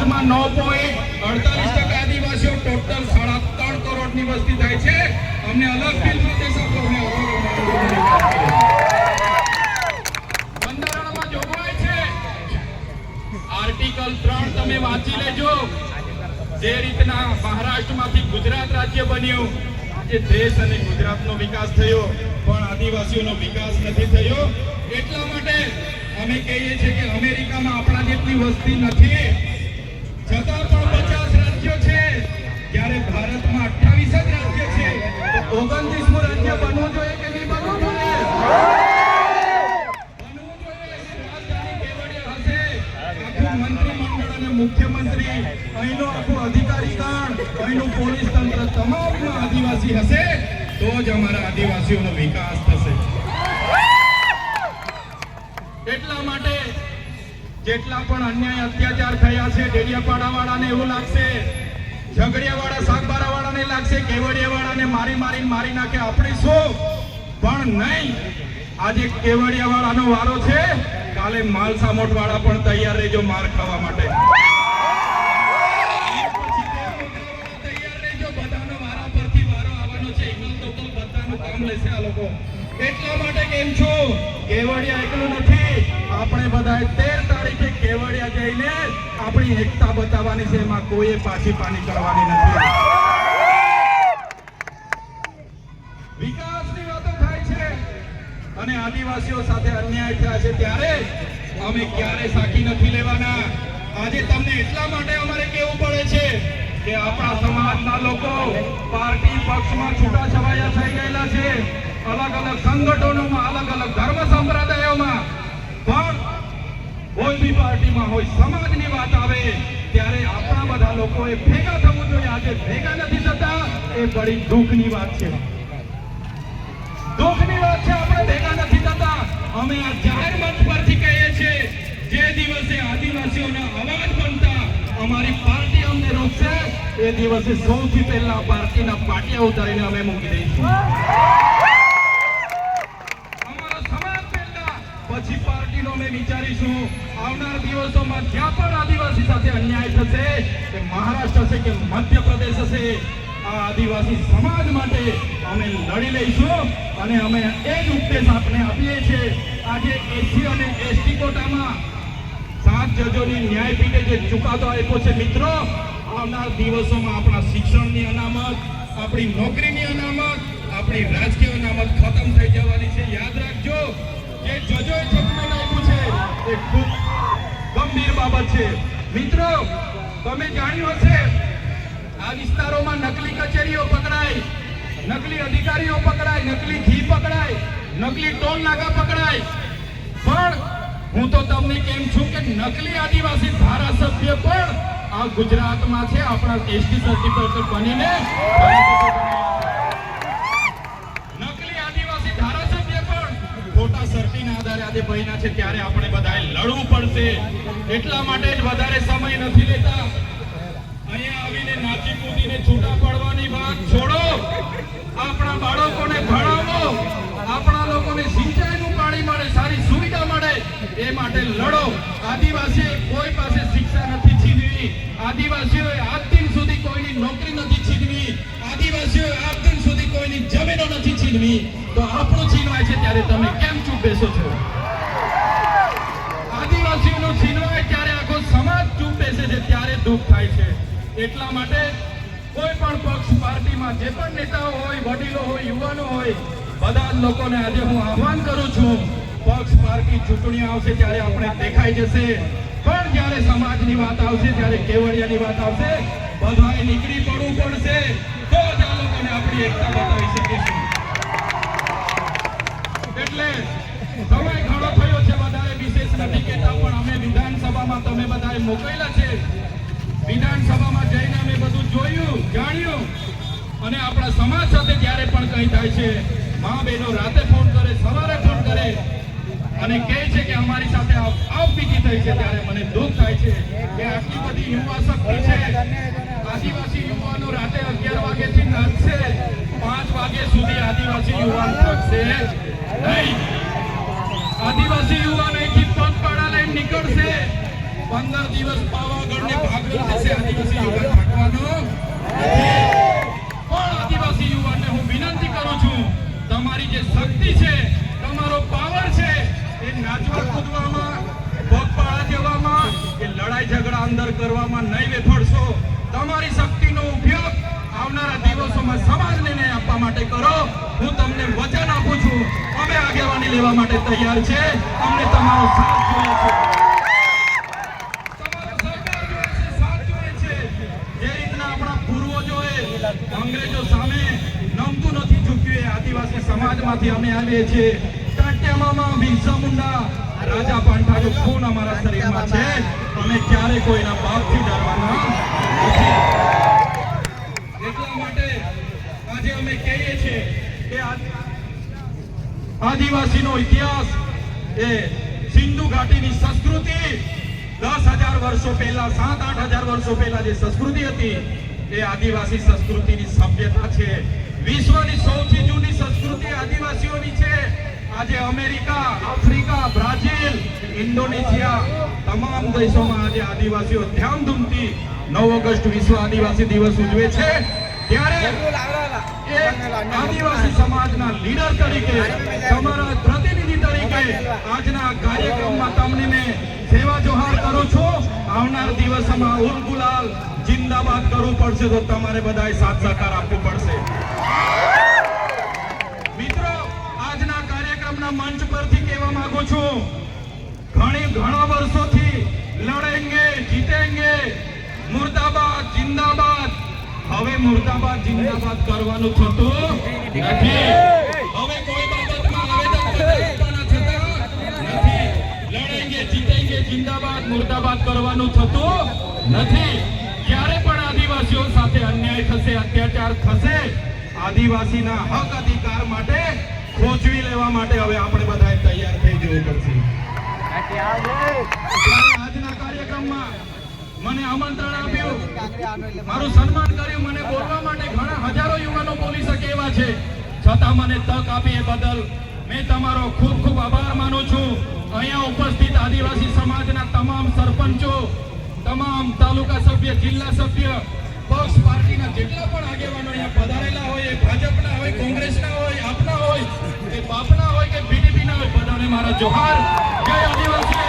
ગુજરાતમાં 9.48% આદિવાસીઓ, ટોટલ 3.5 કરોડની વસ્તી થાય છે. અમને અલગ ફીલ પ્રદેશ આપો. બંધારણમાં જોગવાઈ છે, આર્ટિકલ 3 તમે વાંચી લેજો. જે રીતના મહારાષ્ટ્રમાંથી ગુજરાત રાજ્ય બન્યું, આજે દેશ અને ગુજરાતનો વિકાસ થયો, પણ આદિવાસીઓનો વિકાસ નથી થયો. એટલા માટે અમે કહીએ છીએ કે અમેરિકામાં આપણા જેટલી વસ્તી નથી, છતાં પણ 50 રાજ્યો છે, જ્યારે ભારતમાં 28 જ રાજ્ય છે. તો 29મું રાજ્ય બનવું જોઈએ કે નહીં બનવું જોઈએ? બનવું જોઈએ. રાજધાની કેવડિયા હશે, આખું મંત્રીમંડળ અને મુખ્યમંત્રી, અહીંનો આખું અધિકારી ગણ, અહીંનું પોલીસ તંત્ર તમામમાં આદિવાસી હશે, તો જ અમારા આદિવાસીઓનો વિકાસ થશે. એટલા માટે જેટલા પણ અન્યાય અત્યાચાર થયા છે, ડેડિયાપાડા વાળાને એવું લાગશે, ઝઘડિયા વાળા શાકબારા વાળાને લાગશે, કેવડિયા વાળાને મારી નાખે, આપણે શું? પણ નહીં. આજે કેવડિયા વાળાનો વારો છે, કાલે માલસામોટ વાળા પણ તૈયાર રહેજો માર ખાવા માટે. તૈયાર રહેજો, બધાનો વારા પરથી વારો આવવાનો છે. બધાનું કામ લેશે આ લોકો. એટલા માટે કેમ છો, કેવડિયા એકલું નથી, આપણે બધા 13 તારીખે કેવડિયા જઈને આપણી એકતા બતાવવાની છે. એમાં કોઈ પાછી પાની કરવાની નથી. વિકાસની વાતો થાય છે અને આદિવાસીઓ સાથે અન્યાય થયા છે, ત્યારે અમે ક્યારે સાકી નથી લેવાના. આજે તમને એટલા માટે અમારે કહેવું પડે છે કે આપણા સમાજના લોકો પાર્ટી પક્ષમાં છૂટાછવાયા થઈ ગયેલા છે, અલગ અલગ સંગઠનોમાં, અલગ અલગ ધર્મ સંપ્રદાયોમાં. પણ કોઈ બી પાર્ટીમાં હોય, સમાજની વાત આવે ત્યારે આપણા બધા લોકોએ ભેગા થવું જોઈએ. આજે ભેગા નથી થતા, એ બડી દુઃખની વાત છે. દુઃખની વાત છે, આપણે ભેગા નથી થતા. અમે આ જાહેર મંચ પરથી કહીએ છીએ, જે દિવસે આદિવાસીઓના અવાજ બનતા અમારી પાર્ટી અમને રોકશે, એ દિવસે સૌથી પહેલા પાર્ટીના પાટિયા ઉતારીને અમે મૂકી દઈશું. પછી પાર્ટીનો અમે વિચારીશું. આવનાર દિવસોમાં જ્યાં પણ આદિવાસી સાથે અન્યાય થશે, કે મહારાષ્ટ્ર હશે કે મધ્યપ્રદેશ હશે, આ આદિવાસી સમાજ માટે અમે લડી લઈશું. અને અમે એ જ ઉપદેશ આપણે આપીએ છીએ. આજે એસસી અને એસટી કોટામાં 7 જજોની ન્યાયપીઠે જે ચુકાદો આપ્યો છે, મિત્રો, આવનાર દિવસોમાં આપણા શિક્ષણની અનામત, આપણી નોકરીની અનામત, આપણી રાજકીય અનામત ખતમ થઈ જવાની છે. યાદ રાખજો, જે જજોએ જજમેન્ટ આપ્યું છે એ ખૂબ ગંભીર બાબત છે. મિત્રો, તમે જાણ્યું હશે, આ વિસ્તારોમાં નકલી કચેરીઓ પકડાય, નકલી અધિકારીઓ પકડાય, નકલી ઘી પકડાય, નકલી ટોલ નાકા પકડાય. પણ હું તો તમને કેમ છું કે નકલી આદિવાસી ધારાસભ્ય પણ આ ગુજરાતમાં છે, આપણા એસટી સર્ટિફિકેટ બનીને. નકલી આદિવાસી ધારાસભ્ય પણ ખોટા સર્ટીના આધારે આજે બન્યા છે, ત્યારે આપણે બધાએ લડવું પડશે. એટલા માટે જ વધારે સમય નથી લેતા. અહીંયા આવીને નાચી કૂદીને છૂટા પડવાની વાત છોડો. આપણા બાળકોને ભણાવો, આપણા લોકોને સિંચાઈનું પાણી મળે, સારી સુવિધા મળે, એ માટે લડો. આદિવાસીઓ કોઈ પાસે શિક્ષા નથી છીનવી, આદિવાસીઓએ આજ દિન સુધી કોઈની નોકરી નથી છીનવી, આદિવાસીઓએ આજ દિન સુધી કોઈની જમીનો નથી છીનવી. તો આપણું છીનવાય છે ત્યારે તમે કેમ ચૂપ બેસો છો? આદિવાસીઓનું છીનવાય ત્યારે આખો સમાજ ચૂપ બેસે છે, ત્યારે દુઃખ થાય છે. એટલા માટે કોઈ પણ પક્ષ પાર્ટીમાં જે પણ નેતાઓ હોય, વડીલો હોય, યુવાનો હોય, બધા જ લોકોને આજે હું આહ્વાન કરું છું, પક્ષ પાર્ટી ચૂંટણી આવશે ત્યારે આપણે દેખાઈ જશે, પણ જ્યારે સમાજની વાત આવશે, જ્યારે કેવડિયાની વાત આવશે, બધાએ નીકળી પડવું પડશે, તો જ આ લોકોને આપણી એકતા બતાવી શકીશું. એટલે સમય ઘણો થયો છે, વધારે વિશેષ નથી કહેતા, પણ અમે વિધાનસભામાં તમે બધાએ મોકલેલા છે. વિધાનસભામાં જઈને અમે બધું જોયું, જાણ્યું, અને આપણા સમાજ સાથે જ્યારે પણ કંઈ થાય છે, મા બહેનો રાતે ફોન કરે, સવારે ફોન કરે અને કહે છે કે અમારી સાથે આપવીતી થઈ છે, ત્યારે મને દુઃખ થાય છે કે આટલી બધી યુવા શક્તિ છે. આદિવાસી યુવાનો રાતે 11 વાગ્યાથી નાચશે, 5 વાગ્યા સુધી આદિવાસી યુવાન થાકશે નહીં. આદિવાસી યુવાન અહીંથી પગપાળા લઈને નીકળશે, 15 દિવસ પાવાગઢને ભાગવત થશે આદિવાસી યુવાન થાકવાનો નથી. પણ આદિવાસી યુવાનને હું વિનંતી કરું છું, તમારી જે શક્તિ છે, તમારો પાવર છે, એ નાચવા કૂદવામાં, પગપાળા જવામાં કે લડાઈ ઝઘડા અંદર કરવામાં નહીં વેફળશો. તમારી શક્તિનો ઉપયોગ આવનારા દિવસોમાં સમાજને ન્યાય આપવા માટે કરો. હું તમને વચન આપું છું, અમે આગેવાની લેવા માટે તૈયાર છે. અમને તમારો સાથ જોઈએ છે, તમારો સહકાર જોઈએ છે, સાથ જોઈએ છે. જે રીતના આપણા પૂર્વજોએ અંગ્રેજો સામે નમતું નથી ઝૂક્યું, એ આદિવાસી સમાજમાંથી અમે આવીએ છીએ. ટાટિયામામાં બિરસા મુંડા, રાજા પાંઠાનું ખૂન અમારા શરીરમાં છે. અમે ક્યારે કોઈના બાપથી ડરવાના નથી. એટલા માટે આજે અમે કહીએ છીએ કે આદિવાસીનો ઇતિહાસ એ સિંધુ ઘાટીની સંસ્કૃતિ 10,000 વર્ષો પહેલા, 7-8,000 વર્ષો પહેલા જે સંસ્કૃતિ હતી, એ આદિવાસી સંસ્કૃતિની સભ્યતા છે. વિશ્વની સૌથી જૂની સંસ્કૃતિ આદિવાસીઓની છે. આજે અમેરિકા, આફ્રિકા, બ્રાઝિલ, ઇન્ડોનેશિયા તમામ દેશોમાં આજે આદિવાસીઓ ધામધૂમથી 9 ઓગસ્ટ વિશ્વ આદિવાસી દિવસ ઉજવે છે. ત્યારે આદિવાસી સમાજના લીડર તરીકે, તમારા પ્રતિનિધિ તરીકે આજના કાર્યક્રમમાં તમને મેં સેવા જોહાર કરું છું. આવનાર દિવસોમાં ઉલ ગુલાલ જિંદાબાદ કરવું પડશે તો તમારે બધાએ સાથ સહકાર આપવું પડશે. મિત્રો, આજના કાર્યક્રમના મંચ પરથી કહેવા માંગુ છું, ઘણા વર્ષોથી લડેંગે જીતેંગે, મુર્દાબાદ જિંદાબાદ. હવે મુર્દાબાદ જિંદાબાદ કરવાનું થતું નથી. હવે કોઈ બાબતમાં આવેદન આપવાના થતા નથી. લડેંગે જીતેંગે જિંદાબાદ મુર્દાબાદ કરવાનું થતું નથી. જ્યારે પણ આદિવાસીઓ સાથે અન્યાય થશે, અત્યાચાર થશે, આદિવાસીના હક અધિકાર માટે ખોજવી લેવા માટે હવે આપણે બધા તૈયાર થઈ જવું પડશે. આજના કાર્યક્રમમાં મને આમંત્રણ આપ્યું, મારું સન્માન કર્યું, મને બોલવા માટે ઘણા હજારો યુવાનો બોલી શકે એવા છે, છતાં મને તક આપી એ બદલ મેં તમારો ખૂબ ખૂબ આભાર માનું છું. અહીંયા ઉપસ્થિત આદિવાસી સમાજના તમામ સરપંચો, તમામ તાલુકા સભ્ય, જિલ્લા સભ્ય, પક્ષ પાર્ટીના જેટલા પણ આગેવાનો અહીંયા પધારેલા હોય, એ ભાજપના હોય, કોંગ્રેસના હોય, આપના હોય, કે બાપના હોય કે બીડીપીના હોય, બધાને મારા જોહાર. જય આદિવાસી.